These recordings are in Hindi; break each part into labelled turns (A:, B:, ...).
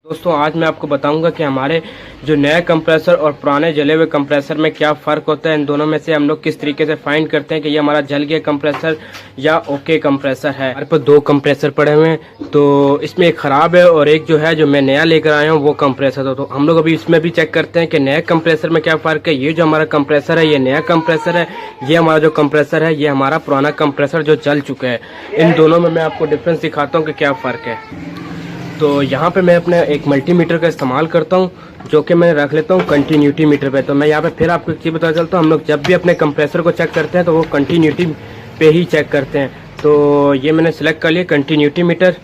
A: दोस्तों आज मैं आपको बताऊंगा कि हमारे जो नया कंप्रेसर और पुराने जले हुए कंप्रेसर में क्या फ़र्क होता है। इन दोनों में से हम लोग किस तरीके से फाइंड करते हैं कि ये हमारा जल गया कंप्रेसर या ओके कंप्रेसर है। हमारे पास दो कंप्रेसर पड़े हुए हैं, तो इसमें एक ख़राब है और एक जो है जो मैं नया लेकर आया हूँ वो कंप्रेसर। तो हम लोग अभी इसमें भी चेक करते हैं कि नए कंप्रेसर में क्या फ़र्क है। ये जो हमारा कंप्रेसर है ये नया कंप्रेसर है, ये हमारा जो कंप्रेसर है ये हमारा पुराना कंप्रेसर जो जल चुका है। इन दोनों में मैं आपको डिफरेंस दिखाता हूँ कि क्या फ़र्क है। तो यहाँ पे मैं अपने एक मल्टीमीटर का इस्तेमाल करता हूँ, जो कि मैं रख लेता हूँ कंटिन्यूटी मीटर पे। तो मैं यहाँ पे फिर आपको एक चीज़ बता चलता हूँ, हम लोग जब भी अपने कंप्रेसर को चेक करते हैं तो वो कंटिन्यूटी पे ही चेक करते हैं। तो ये मैंने सेलेक्ट कर लिया कंटिन्यूटी मीटर।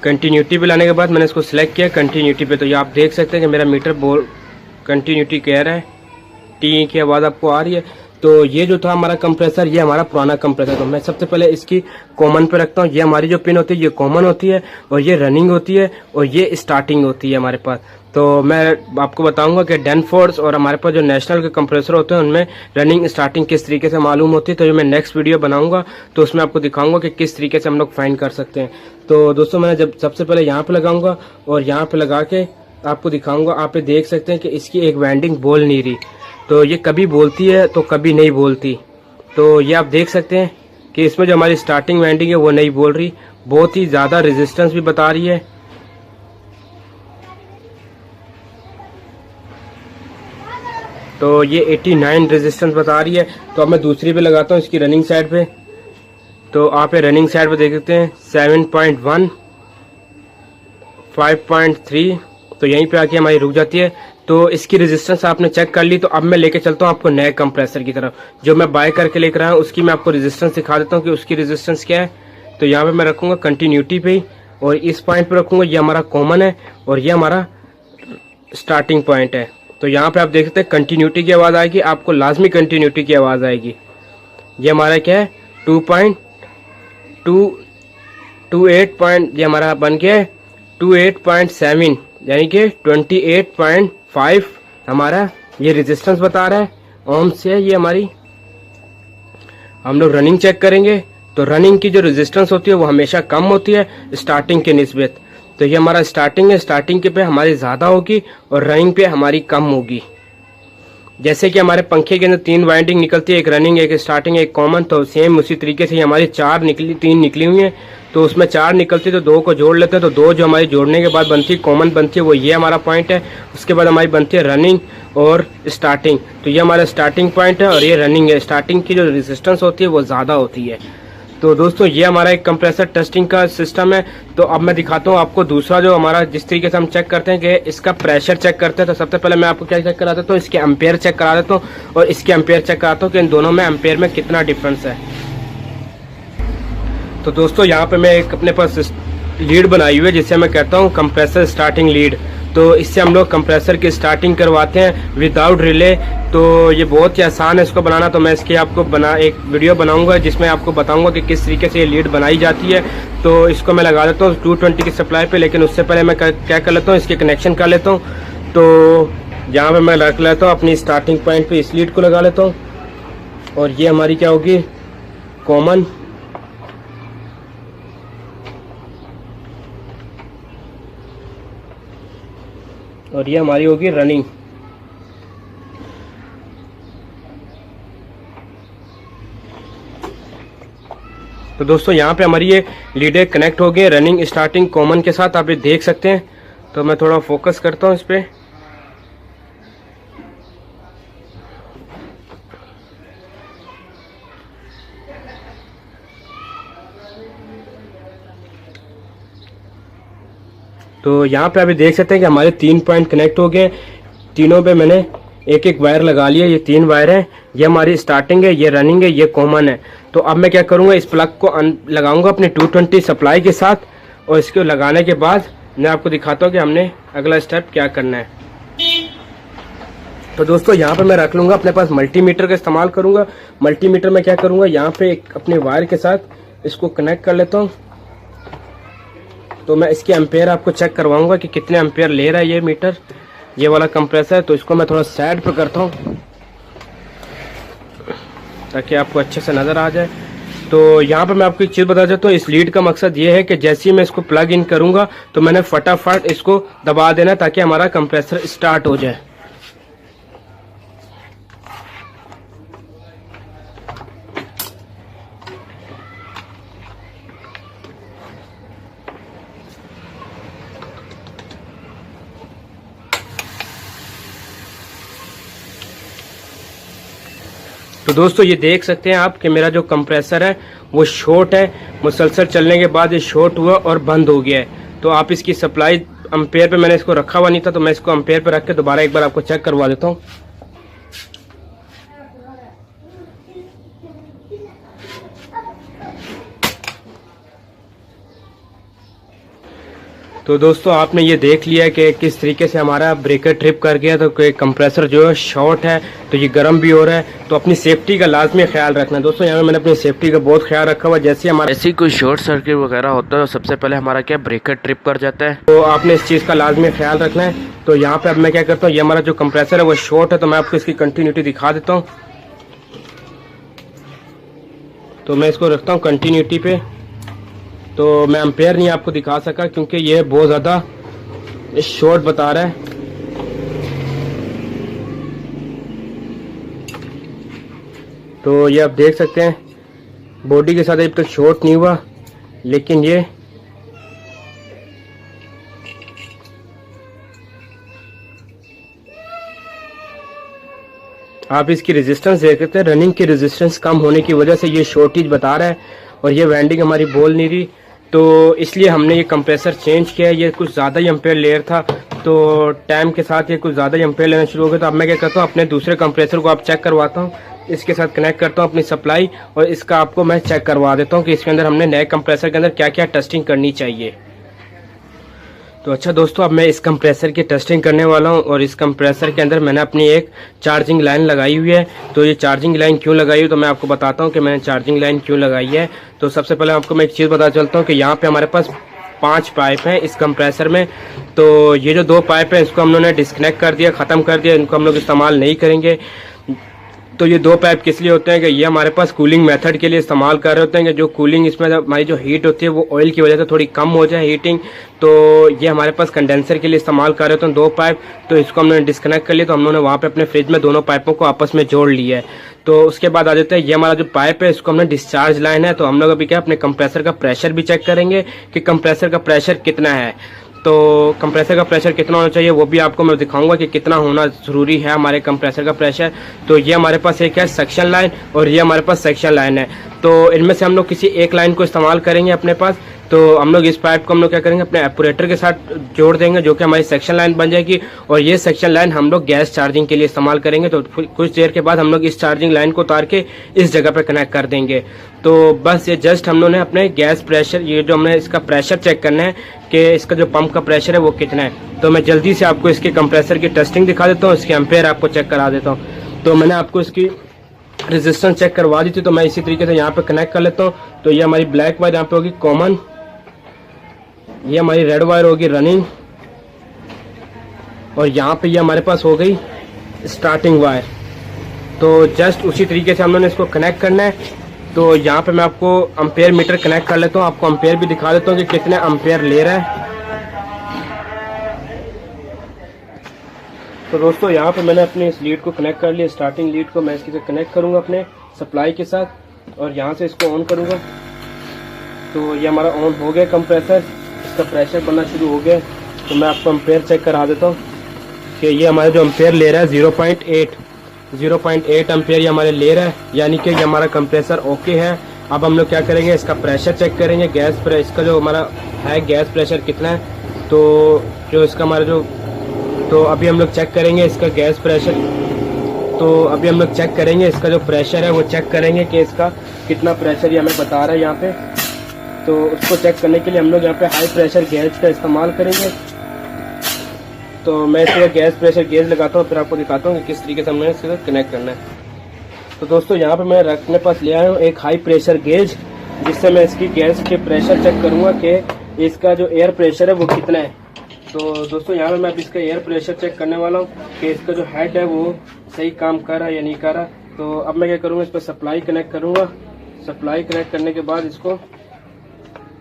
A: कंटिन्यूटी पे लाने के बाद मैंने इसको सिलेक्ट किया कंटिन्यूटी पे। तो ये आप देख सकते हैं कि मेरा मीटर बोल कंटिन्यूटी कह रहा है, टी की आवाज़ आपको आ रही है। तो ये जो था हमारा कंप्रेसर, ये हमारा पुराना कंप्रेसर। तो मैं सबसे पहले इसकी कॉमन पे रखता हूँ। ये हमारी जो पिन होती है ये कॉमन होती है, और ये रनिंग होती है, और ये स्टार्टिंग होती है हमारे पास। तो मैं आपको बताऊंगा कि डेनफोर्स और हमारे पास जो नेशनल के कंप्रेसर होते हैं उनमें रनिंग स्टार्टिंग किस तरीके से मालूम होती है। तो जो मैं नेक्स्ट वीडियो बनाऊंगा तो उसमें आपको दिखाऊंगा कि किस तरीके से हम लोग फाइंड कर सकते हैं। तो दोस्तों मैंने जब सबसे पहले यहाँ पे लगाऊंगा और यहाँ पे लगा के आपको दिखाऊंगा। आप देख सकते हैं कि इसकी एक वाइंडिंग बोल नहीं रही, तो ये कभी बोलती है तो कभी नहीं बोलती। तो ये आप देख सकते हैं कि इसमें जो हमारी स्टार्टिंग वाइंडिंग है वो नहीं बोल रही, बहुत ही ज़्यादा रेजिस्टेंस भी बता रही है। तो ये 89 रेजिस्टेंस बता रही है। तो अब मैं दूसरी पे लगाता हूँ इसकी रनिंग साइड पे। तो आप रनिंग साइड पे देख सकते हैं 7.1, 5.3। तो यहीं पे आके हमारी रुक जाती है। तो इसकी रेजिस्टेंस आपने चेक कर ली। तो अब मैं लेके चलता हूँ आपको नए कंप्रेसर की तरफ, जो मैं बाय करके लेकर आया हूँ उसकी मैं आपको रेजिस्टेंस दिखा देता हूँ कि उसकी रेजिस्टेंस क्या है। तो यहाँ पे मैं रखूँगा कंटिन्यूटी पे ही, और इस पॉइंट पे रखूँगा। ये हमारा कॉमन है और ये हमारा स्टार्टिंग पॉइंट है। तो यहाँ पे आप देख सकते हैं कंटिन्यूटी की आवाज़ आएगी, आपको लाजमी कंटिन्यूटी की आवाज़ आएगी। ये हमारा क्या है 2.228 पॉइंट, ये हमारा बन गया है 28.7, यानी कि 28.5 हमारा ये रेजिस्टेंस बता रहा है। ओम से ये हमारी, हम लोग रनिंग चेक करेंगे तो रनिंग की जो रेजिस्टेंस होती है वो हमेशा कम होती है स्टार्टिंग के निस्बत। तो ये हमारा स्टार्टिंग है, स्टार्टिंग के पे हमारी ज़्यादा होगी और रनिंग पे हमारी कम होगी। जैसे कि हमारे पंखे के अंदर 3 वाइंडिंग निकलती है, एक रनिंग, एक स्टार्टिंग, एक कॉमन। तो सेम उसी तरीके से हमारी 3 निकली हुई हैं। तो उसमें 4 निकलती है तो 2 को जोड़ लेते हैं। तो 2 जो हमारी जोड़ने के बाद बनती है कॉमन बनती है, वो ये हमारा पॉइंट है। उसके बाद हमारी बनती है रनिंग और स्टार्टिंग। तो ये हमारा स्टार्टिंग पॉइंट है और ये रनिंग है। स्टार्टिंग की जो रेजिस्टेंस होती है वो ज़्यादा होती है। तो दोस्तों ये हमारा एक कंप्रेसर टेस्टिंग का सिस्टम है। तो अब मैं दिखाता हूँ आपको दूसरा जो हमारा, जिस तरीके से हम चेक करते हैं कि इसका प्रेशर चेक करते हैं। तो सबसे पहले मैं आपको क्या चेक करा देता हूँ, इसके एम्पेयर चेक करा देता हूँ और इसके एम्पेयर चेक कराता हूँ कि इन दोनों में एम्पेयर में कितना डिफरेंस है। तो दोस्तों यहाँ पे मैं एक अपने पास लीड बनाई हुई है जिसे मैं कहता हूँ कंप्रेसर स्टार्टिंग लीड। तो इससे हम लोग कंप्रेसर की स्टार्टिंग करवाते हैं विदाउट रिले। तो ये बहुत ही आसान है इसको बनाना। तो मैं इसकी आपको एक वीडियो बनाऊंगा जिसमें आपको बताऊंगा कि किस तरीके से ये लीड बनाई जाती है। तो इसको मैं लगा देता हूँ 220 की सप्लाई पे, लेकिन उससे पहले मैं क्या कर लेता हूँ, इसके कनेक्शन कर लेता हूँ। तो यहाँ पर मैं रख लेता हूँ अपनी स्टार्टिंग पॉइंट पर इस लीड को लगा लेता हूँ, और ये हमारी क्या होगी कॉमन, और ये हमारी होगी रनिंग। तो दोस्तों यहाँ पे हमारी ये लीडें कनेक्ट हो गई रनिंग स्टार्टिंग कॉमन के साथ, आप ये देख सकते हैं। तो मैं थोड़ा फोकस करता हूँ इस पे। तो यहाँ पे अभी देख सकते हैं कि हमारे 3 पॉइंट कनेक्ट हो गए। तीनों पे मैंने एक एक वायर लगा लिया। ये 3 वायर हैं, ये हमारी स्टार्टिंग है, ये रनिंग है, ये कॉमन है। तो अब मैं क्या करूँगा, इस प्लग को लगाऊंगा अपने 220 सप्लाई के साथ, और इसको लगाने के बाद मैं आपको दिखाता हूँ कि हमने अगला स्टेप क्या करना है। तो दोस्तों यहाँ पर मैं रख लूँगा अपने पास मल्टीमीटर का इस्तेमाल करूँगा। मल्टीमीटर में क्या करूँगा, यहाँ पे एक अपने वायर के साथ इसको कनेक्ट कर लेता हूँ। तो मैं इसके एम्पेयर आपको चेक करवाऊंगा कि कितने एम्पेयर ले रहा है ये मीटर, ये वाला कंप्रेसर। तो इसको मैं थोड़ा साइड पे करता हूँ ताकि आपको अच्छे से नज़र आ जाए। तो यहाँ पर मैं आपको एक चीज़ बता देता हूँ, इस लीड का मकसद ये है कि जैसे ही मैं इसको प्लग इन करूँगा तो मैंने फटाफट इसको दबा देना ताकि हमारा कंप्रेसर स्टार्ट हो जाए। तो दोस्तों ये देख सकते हैं आप कि मेरा जो कंप्रेसर है वो शॉर्ट है, मुसलसल चलने के बाद ये शॉर्ट हुआ और बंद हो गया है। तो आप इसकी सप्लाई एम्पेयर पे मैंने इसको रखा हुआ नहीं था, तो मैं इसको एम्पेयर पे रख के दोबारा एक बार आपको चेक करवा देता हूँ। तो दोस्तों आपने ये देख लिया कि किस तरीके से हमारा ब्रेकर ट्रिप कर गया, तो कंप्रेसर जो है शॉर्ट है, तो ये गर्म भी हो रहा है। तो अपनी सेफ्टी का लाजमी ख्याल रखना है दोस्तों। यहाँ पे मैंने अपनी सेफ्टी का बहुत ख्याल रखा हुआ। जैसे हमारा
B: ऐसी कोई शॉर्ट सर्किट वगैरह होता है तो सबसे पहले हमारा क्या ब्रेकर ट्रिप कर जाता है,
A: तो आपने इस चीज़ का लाजमी ख्याल रखना है। तो यहाँ पे अब मैं क्या करता हूँ, ये हमारा जो कंप्रेसर है वो शॉर्ट है, तो मैं आपको इसकी कंटिन्यूटी दिखा देता हूँ। तो मैं इसको रखता हूँ कंटिन्यूटी पे। तो मैं एम्पेयर नहीं आपको दिखा सका क्योंकि ये बहुत ज़्यादा शॉर्ट बता रहा है। तो ये आप देख सकते हैं बॉडी के साथ अभी तक शॉर्ट नहीं हुआ, लेकिन ये आप इसकी रेजिस्टेंस देख सकते हैं, रनिंग की रेजिस्टेंस कम होने की वजह से ये शॉर्टेज बता रहा है और ये वाइंडिंग हमारी बोल नहीं रही। तो इसलिए हमने ये कंप्रेसर चेंज किया है। ये कुछ ज़्यादा ही एम्पेयर लेयर था, तो टाइम के साथ ये कुछ ज़्यादा ही एम्पेयर लेना शुरू हो गया। तो अब मैं क्या करता हूँ, अपने दूसरे कंप्रेसर को आप चेक करवाता हूँ, इसके साथ कनेक्ट करता हूँ अपनी सप्लाई, और इसका आपको मैं चेक करवा देता हूँ कि इसके अंदर हमने नए कंप्रेसर के अंदर क्या क्या टेस्टिंग करनी चाहिए। तो अच्छा दोस्तों, अब मैं इस कंप्रेसर की टेस्टिंग करने वाला हूं, और इस कंप्रेसर के अंदर मैंने अपनी एक चार्जिंग लाइन लगाई हुई है। तो ये चार्जिंग लाइन क्यों लगाई है, तो मैं आपको बताता हूं कि मैंने चार्जिंग लाइन क्यों लगाई है। तो सबसे पहले आपको मैं एक चीज़ बता चलता हूं कि यहाँ पे हमारे पास 5 पाइप हैं इस कंप्रेसर में। तो ये जो 2 पाइप हैं इसको हम लोगों ने डिस्कनेक्ट कर दिया, ख़त्म कर दिया, इनको हम लोग इस्तेमाल नहीं करेंगे। तो ये 2 पाइप किस लिए होते हैं कि ये हमारे पास कूलिंग मेथड के लिए इस्तेमाल कर रहे होते हैं कि जो कूलिंग इसमें हमारी जो हीट होती है वो ऑयल की वजह से थोड़ी कम हो जाए हीटिंग। तो ये हमारे पास कंडेंसर के लिए इस्तेमाल कर रहे होते हैं 2 पाइप। तो इसको हमने डिस्कनेक्ट कर लिया, तो हम लोगों ने वहाँ पे अपने फ्रिज में दोनों पाइपों को आपस में जोड़ लिया है। तो उसके बाद आ जाता है ये हमारा जो पाइप है, इसको हमने डिस्चार्ज लाइन है। तो हम लोग अभी क्या अपने कंप्रेसर का प्रेशर भी चेक करेंगे कि कंप्रेसर का प्रेशर कितना है। तो कंप्रेसर का प्रेशर कितना होना चाहिए वो भी आपको मैं दिखाऊंगा कि कितना होना ज़रूरी है हमारे कंप्रेसर का प्रेशर। तो ये हमारे पास एक है सक्शन लाइन और ये हमारे पास सेक्शन लाइन है। तो इनमें से हम लोग किसी एक लाइन को इस्तेमाल करेंगे अपने पास। तो हम लोग इस पाइप को हम लोग क्या करेंगे, अपने एपरेटर के साथ जोड़ देंगे, जो कि हमारी सेक्शन लाइन बन जाएगी। और ये सेक्शन लाइन हम लोग गैस चार्जिंग के लिए इस्तेमाल करेंगे। तो कुछ देर के बाद हम लोग इस चार्जिंग लाइन को उतार के इस जगह पे कनेक्ट कर देंगे। तो बस ये जस्ट हम लोग ने अपने गैस प्रेशर, ये जो हमने इसका प्रेशर चेक करना है कि इसका जो पंप का प्रेशर है वो कितना है। तो मैं जल्दी से आपको इसके कंप्रेसर की टेस्टिंग दिखा देता हूँ, इसके एम्पेयर आपको चेक करा देता हूँ। तो मैंने आपको इसकी रेजिस्टेंस चेक करवा दी थी, तो मैं इसी तरीके से यहाँ पे कनेक्ट कर लेता हूँ। तो ये हमारी ब्लैक वायर यहाँ पे होगी कॉमन, ये हमारी रेड वायर होगी रनिंग, और यहाँ पे ये हमारे पास हो गई स्टार्टिंग वायर। तो जस्ट उसी तरीके से हम लोगों ने इसको कनेक्ट करना है। तो यहाँ पे मैं आपको एम्पेयर मीटर कनेक्ट कर लेता हूँ, आपको एम्पेयर भी दिखा देता हूँ कि कितने एम्पेयर ले रहा है। तो दोस्तों यहाँ पे मैंने अपनी इस लीड को कनेक्ट कर लिया, स्टार्टिंग लीड को मैं इसके साथ कनेक्ट करूँगा अपने सप्लाई के साथ, और यहाँ से इसको ऑन करूँगा। तो ये हमारा ऑन हो गया कंप्रेसर, इसका प्रेशर बनना शुरू हो गया। तो मैं आपको एम्पेयर चेक करा देता हूँ कि ये हमारा जो एम्पेयर ले रहा है 0.8 एम्पेयर ये हमारे ले रहा है, यानी कि ये हमारा कंप्रेसर ओके है। अब हम लोग क्या करेंगे, इसका प्रेशर चेक करेंगे, गैस प्रेशर, इसका जो हमारा है गैस प्रेशर कितना है। तो जो इसका हमारा जो, तो अभी हम लोग चेक करेंगे इसका गैस प्रेशर। तो अभी हम लोग चेक करेंगे इसका जो प्रेशर है वो चेक करेंगे कि इसका कितना प्रेशर ये हमें बता रहा है यहाँ पे। तो उसको चेक करने के लिए हम लोग यहाँ पे हाई प्रेशर गेज का इस्तेमाल करेंगे। तो मैं इसमें गैस प्रेशर गेज लगाता हूँ, फिर आपको दिखाता हूँ कि किस तरीके से हमने इसके साथ कनेक्ट करना है। तो दोस्तों यहाँ पे मैं अपने पास ले आया हूँ एक हाई प्रेशर गेज, जिससे मैं इसकी गैस के प्रेशर चेक करूँगा कि इसका जो एयर प्रेशर है वो कितना है। तो दोस्तों यहाँ पे मैं अब इसका एयर प्रेशर चेक करने वाला हूँ कि इसका जो हेड है वो सही काम कर रहा है या नहीं कर रहा। तो अब मैं क्या करूँगा, इस पर सप्लाई कनेक्ट करूँगा, सप्लाई कनेक्ट करने के बाद इसको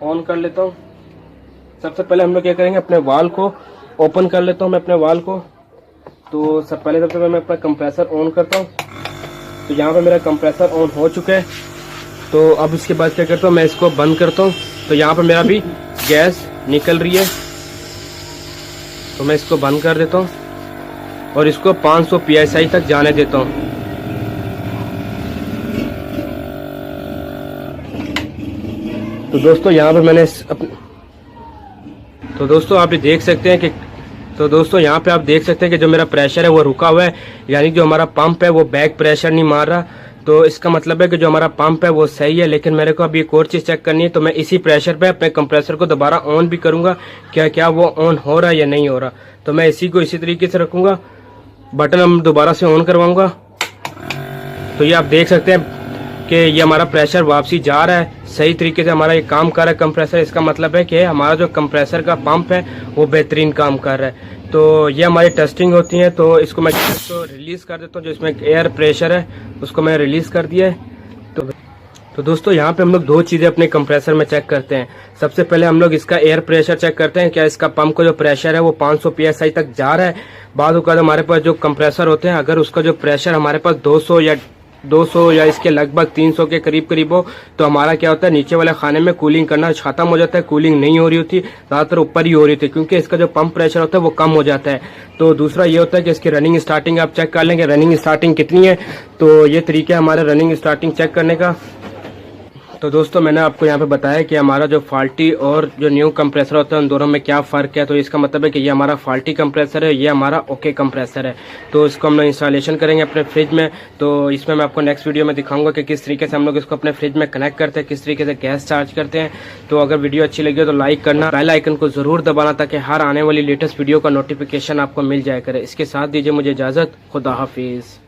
A: ऑन कर लेता हूँ। सबसे पहले हम लोग क्या करेंगे, अपने वाल को ओपन कर लेता हूँ मैं अपने वाल को। तो सबसे पहले मैं अपना कंप्रेसर ऑन करता हूँ। तो यहाँ पे मेरा कंप्रेसर ऑन हो चुका है। तो अब इसके बाद क्या करता हूँ, मैं इसको बंद करता हूँ। तो यहाँ पे मेरा भी गैस निकल रही है, तो मैं इसको बंद कर देता हूँ और इसको 500 PSI तक जाने देता हूँ। तो दोस्तों यहाँ पे मैंने तो दोस्तों आप देख सकते हैं कि जो मेरा प्रेशर है वो रुका हुआ है, यानी जो हमारा पंप है वो बैक प्रेशर नहीं मार रहा। तो इसका मतलब है कि जो हमारा पंप है वो सही है। लेकिन मेरे को अभी एक और चीज़ चेक करनी है, तो मैं इसी प्रेशर पे अपने कंप्रेसर को दोबारा ऑन भी करूंगा, क्या वो ऑन हो रहा है या नहीं हो रहा। तो मैं इसी को इसी तरीके से रखूंगा, बटन हम दोबारा से ऑन करवाऊंगा। तो ये आप देख सकते हैं कि ये हमारा प्रेशर वापसी जा रहा है, सही तरीके से हमारा ये काम कर रहा है कंप्रेसर। इसका मतलब है कि हमारा जो कंप्रेसर का पंप है वो बेहतरीन काम कर रहा है। तो ये हमारी टेस्टिंग होती है। तो इसको मैं तो रिलीज़ कर देता हूँ, जो इसमें एयर प्रेशर है उसको मैं रिलीज़ कर दिया है। तो दोस्तों यहाँ पे हम लोग दो चीज़ें अपने कंप्रेसर में चेक करते हैं। सबसे पहले हम लोग इसका एयर प्रेशर चेक करते हैं, क्या इसका पंप का जो प्रेशर है वो 500 PSI तक जा रहा है। बाद में हमारे पास जो कंप्रेसर होते हैं, अगर उसका जो प्रेशर हमारे पास 200 या इसके लगभग 300 के करीब हो, तो हमारा क्या होता है, नीचे वाले खाने में कूलिंग करना खत्म हो जाता है, कूलिंग नहीं हो रही होती, ज़्यादातर ऊपर ही हो रही होती है, क्योंकि इसका जो पंप प्रेशर होता है वो कम हो जाता है। तो दूसरा ये होता है कि इसकी रनिंग स्टार्टिंग आप चेक कर लेंगे, रनिंग स्टार्टिंग कितनी है। तो ये तरीका है हमारा रनिंग स्टार्टिंग चेक करने का। तो दोस्तों मैंने आपको यहाँ पे बताया कि हमारा जो फॉल्टी और जो न्यू कंप्रेसर होता है उन दोनों में क्या फ़र्क है। तो इसका मतलब है कि ये हमारा फॉल्टी कंप्रेसर है, ये हमारा ओके कंप्रेसर है। तो इसको हम लोग इंस्टॉलेशन करेंगे अपने फ्रिज में। तो इसमें मैं आपको नेक्स्ट वीडियो में दिखाऊंगा कि किस तरीके से हम लोग इसको अपने फ्रिज में कनेक्ट करते हैं, किस तरीके से गैस चार्ज करते हैं। तो अगर वीडियो अच्छी लगी हो तो लाइक करना, बेल आइकन को ज़रूर दबाना, ताकि हर आने वाली लेटेस्ट वीडियो का नोटिफिकेशन आपको मिल जाया करे। इसके साथ दीजिए मुझे इजाज़त। खुदा हाफिज़।